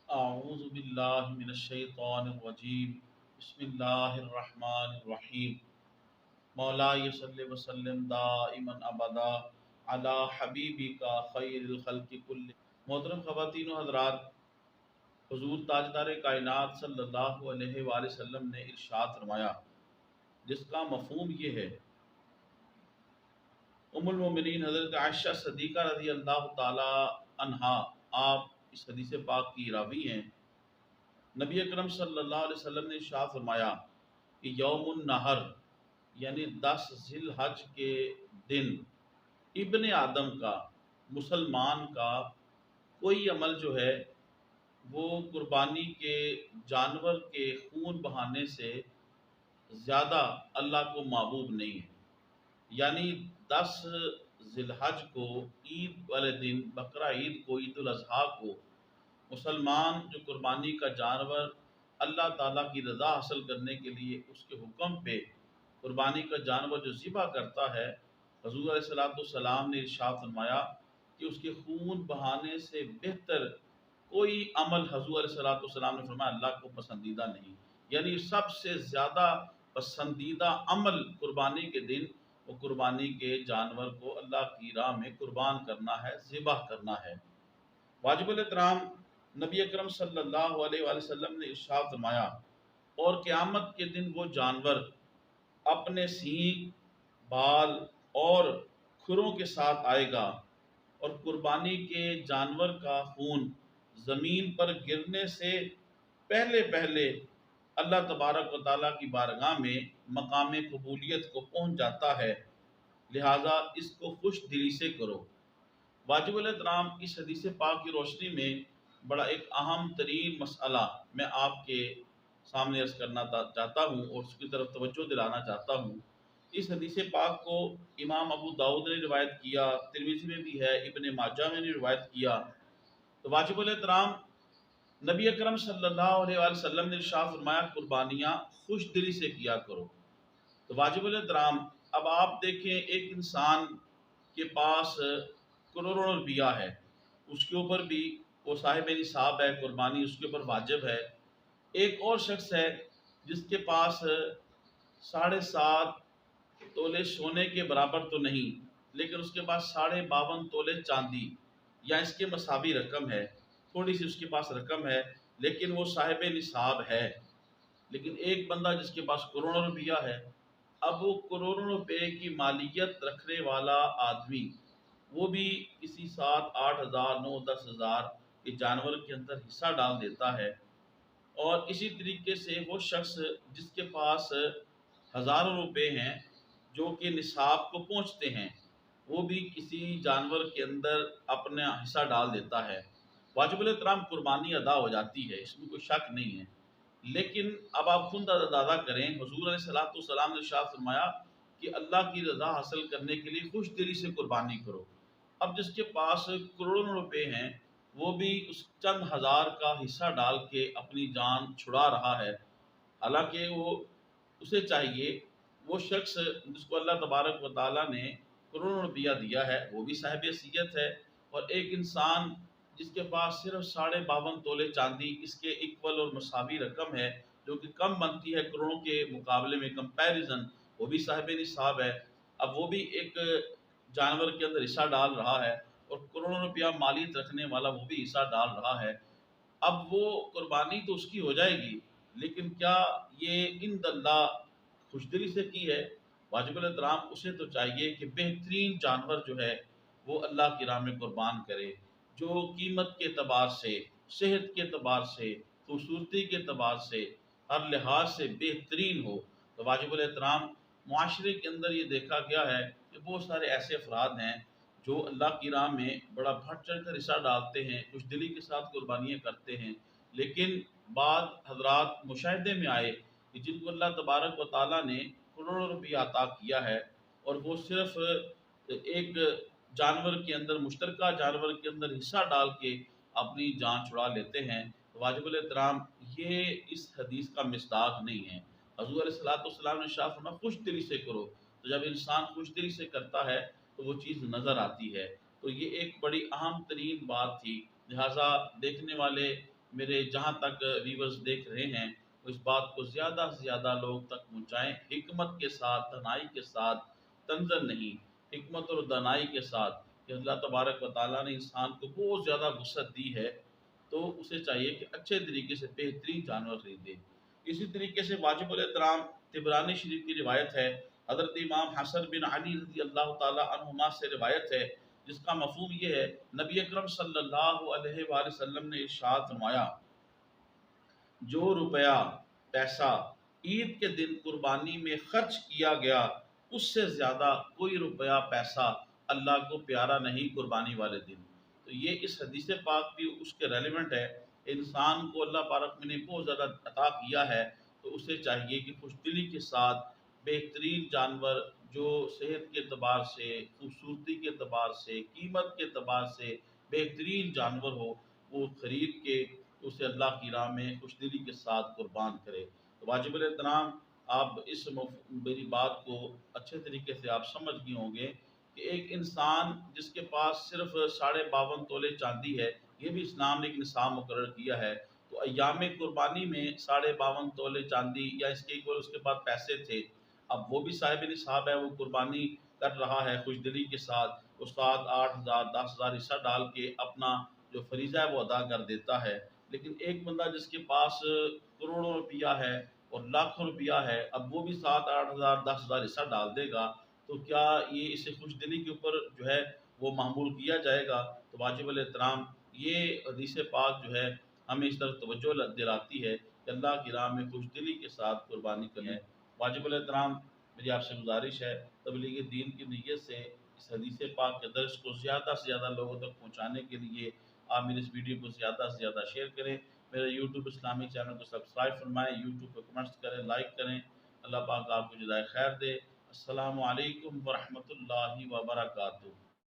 اعوذ باللہ من الشیطان الرجیم بسم اللہ الرحمن الرحیم مولا صلی وسلم دائما ابدا علی حبیبک خیر الخلق کل۔ محترم خواتین و حضرات، حضور تاجدار کائنات صلی اللہ علیہ وآلہ وسلم نے ارشاد فرمایا، جس کا مفہوم یہ ہے، ام المومنین حضرت عائشہ صدیقہ رضی اللہ تعالی عنہا، آپ اس حدیث پاک کی راوی ہیں۔ نبی اکرم صلی اللہ علیہ وسلم نے ارشاد فرمایا کہ یوم النحر یعنی 10 ذی الحج کے دن ابن آدم کا، مسلمان کا کوئی عمل جو ہے وہ قربانی کے جانور کے خون بہانے سے زیادہ اللہ کو محبوب نہیں ہے۔ یعنی 10 ذی الحج کو، عید والے دن، بقرہ عید کو، عید الاضحیٰ کو، مسلمان جو قربانی کا جانور اللہ تعالیٰ کی رضا حاصل کرنے کے لیے اس کے حکم پہ قربانی کا جانور جو ذبح کرتا ہے، حضور علیہ السلام نے ارشاد فرمایا کہ اس کے خون بہانے سے بہتر کوئی عمل حضور علیہ السلام نے فرمایا اللہ کو پسندیدہ نہیں۔ یعنی سب سے زیادہ پسندیدہ عمل قربانی کے دن وہ قربانی کے جانور کو اللہ کی راہ میں قربان کرنا ہے، ذبح کرنا ہے۔ واجب الاحترام نبی اکرم صلی اللہ علیہ وآلہ وسلم نے ارشاد فرمایا، اور قیامت کے دن وہ جانور اپنے سینگ، بال اور کھروں کے ساتھ آئے گا، اور قربانی کے جانور کا خون زمین پر گرنے سے پہلے پہلے اللہ تبارک و تعالیٰ کی بارگاہ میں مقام قبولیت کو پہنچ جاتا ہے، لہٰذا اس کو خوش دلی سے کرو۔ واجب الاحترام اس حدیث پاک کی روشنی میں بڑا ایک اہم ترین مسئلہ میں آپ کے سامنے عرض کرنا چاہتا ہوں اور اس کی طرف توجہ دلانا چاہتا ہوں۔ اس حدیث پاک کو امام ابو داؤد نے روایت کیا، ترمذی میں بھی ہے، ابن ماجہ میں نے روایت کیا۔ تو واجب الاحترام نبی اکرم صلی اللہ علیہ وآلہ وسلم نے ارشاد فرمایا قربانیاں خوش دلی سے کیا کرو۔ تو واجب الاحترام اب آپ دیکھیں، ایک انسان کے پاس کروڑوں روپیہ ہے، اس کے اوپر بھی وہ صاحب نصاب ہے، قربانی اس کے اوپر واجب ہے۔ ایک اور شخص ہے جس کے پاس 7.5 تولے سونے کے برابر تو نہیں، لیکن اس کے پاس 52.5 تولے چاندی یا اس کے مساوی رقم ہے، تھوڑی سی اس کے پاس رقم ہے، لیکن وہ صاحب نصاب ہے۔ لیکن ایک بندہ جس کے پاس کروڑوں روپیہ ہے، اب وہ کروڑوں روپے کی مالیت رکھنے والا آدمی وہ بھی کسی 7-8 ہزار 9-10 ہزار کے جانور کے اندر حصہ ڈال دیتا ہے، اور اسی طریقے سے وہ شخص جس کے پاس ہزاروں روپے ہیں جو کہ نصاب کو پہنچتے ہیں، وہ بھی کسی جانور کے اندر اپنا حصہ ڈال دیتا ہے۔ واجب الاحترام قربانی ادا ہو جاتی ہے، اس میں کوئی شک نہیں ہے، لیکن اب آپ خود اندازہ کریں، حضور علیہ السلام نے ارشاد فرمایا کہ اللہ کی رضا حاصل کرنے کے لیے خوش دلی سے قربانی کرو۔ اب جس کے پاس کروڑوں روپے ہیں وہ بھی اس چند ہزار کا حصہ ڈال کے اپنی جان چھڑا رہا ہے، حالانکہ وہ اسے چاہیے، وہ شخص جس کو اللہ تبارک و تعالیٰ نے کروڑوں روپیہ دیا ہے وہ بھی صاحب حیثیت ہے، اور ایک انسان جس کے پاس صرف 52.5 تولے چاندی اس کے ایکول اور مساوی رقم ہے، جو کہ کم بنتی ہے کروڑوں کے مقابلے میں، کمپیریزن، وہ بھی صاحب نصاب ہے۔ اب وہ بھی ایک جانور کے اندر حصہ ڈال رہا ہے، اور کروڑوں روپیہ مالیت رکھنے والا وہ بھی حصہ ڈال رہا ہے۔ اب وہ قربانی تو اس کی ہو جائے گی، لیکن کیا یہ عند اللہ خوش دلی سے کی ہے؟ واجب الاحترام اسے تو چاہیے کہ بہترین جانور جو ہے وہ اللہ کی راہ میں قربان کرے، جو قیمت کے اعتبار سے، صحت کے اعتبار سے، خوبصورتی کے اعتبار سے، ہر لحاظ سے بہترین ہو۔ تو واجب الاحترام معاشرے کے اندر یہ دیکھا گیا ہے کہ بہت سارے ایسے افراد ہیں جو اللہ کی راہ میں بڑا بڑھ چڑھ کر حصہ ڈالتے ہیں، خوش دلی کے ساتھ قربانیاں کرتے ہیں، لیکن بعض حضرات مشاہدے میں آئے کہ جن کو اللہ تبارک و تعالیٰ نے کروڑوں روپیہ عطا کیا ہے، اور وہ صرف ایک جانور کے اندر، مشترکہ جانور کے اندر حصہ ڈال کے اپنی جان چھڑا لیتے ہیں۔ تو واجب الاحترام یہ اس حدیث کا مصداق نہیں ہے۔ حضور علیہ السلام نے شاہ فرمایا خوش دلی سے کرو، تو جب انسان خوش دلی سے کرتا ہے تو وہ چیز نظر آتی ہے۔ تو یہ ایک بڑی اہم ترین بات تھی، لہٰذا دیکھنے والے میرے جہاں تک ویورز دیکھ رہے ہیں وہ اس بات کو زیادہ سے زیادہ لوگ تک پہنچائیں، حکمت کے ساتھ، دانائی کے ساتھ، تنزل نہیں، حکمت اور دانائی کے ساتھ، کہ اللہ تبارک و تعالیٰ نے انسان کو بہت زیادہ وسعت دی ہے، تو اسے چاہیے کہ اچھے طریقے سے بہترین جانور خریدے۔ اسی طریقے سے واجب الاحترام طبرانی شریف کی روایت ہے، حضرت امام حسن بن علی رضی اللہ تعالی عنہما سے روایت ہے، جس کا مفہوم یہ ہے، نبی اکرم صلی اللہ علیہ وآلہ وسلم نے ارشاد فرمایا، جو روپیہ پیسہ عید کے دن قربانی میں خرچ کیا گیا، اس سے زیادہ کوئی روپیہ پیسہ اللہ کو پیارا نہیں قربانی والے دن۔ تو یہ اس حدیث پاک بھی اس کے ریلیونٹ ہے۔ انسان کو اللہ پاک نے بہت زیادہ عطا کیا ہے، تو اسے چاہیے کہ خوش دلی کے ساتھ بہترین جانور جو صحت کے اعتبار سے، خوبصورتی کے اعتبار سے، قیمت کے اعتبار سے بہترین جانور ہو، وہ خرید کے اسے اللہ کی راہ میں خوش دلی کے ساتھ قربان کرے۔ تو واجب الاحترام، آپ اس میری بات کو اچھے طریقے سے آپ سمجھ گئے ہوں گے کہ ایک انسان جس کے پاس صرف 52.5 تولے چاندی ہے، یہ بھی اسلام نے ایک نصاب مقرر کیا ہے، تو ایام قربانی میں 52.5 تولے چاندی یا اس کے ایکول اس کے پاس پیسے تھے، اب وہ بھی صاحب نصاب ہے، وہ قربانی کر رہا ہے خوش دلی کے ساتھ، اس 7 8 ہزار 10 ہزار حصہ ڈال کے اپنا جو فریضہ ہے وہ ادا کر دیتا ہے۔ لیکن ایک بندہ جس کے پاس کروڑوں روپیہ ہے اور لاکھوں روپیہ ہے، اب وہ بھی 7 8 ہزار 10 ہزار حصہ ڈال دے گا، تو کیا یہ اسے خوش دلی کے اوپر جو ہے وہ معمول کیا جائے گا؟ تو واجب الاحترام یہ حدیث پاک جو ہے ہمیں اس طرف توجہ دلاتی ہے کہ اللہ کی راہ میں خوش دلی کے ساتھ قربانی کریں۔ واجب الاحترام، میری آپ سے گزارش ہے، تبلیغ دین کی نیت سے اس حدیث پاک کے درس کو زیادہ سے زیادہ لوگوں تک پہنچانے کے لیے آپ میری اس ویڈیو کو زیادہ سے زیادہ شیئر کریں، میرے یوٹیوب اسلامی چینل کو سبسکرائب فرمائیں، یوٹیوب پہ کمنٹس کریں، لائک کریں۔ اللہ پاک آپ کو جزائے خیر دے۔ السلام علیکم ورحمۃ اللہ وبرکاتہ۔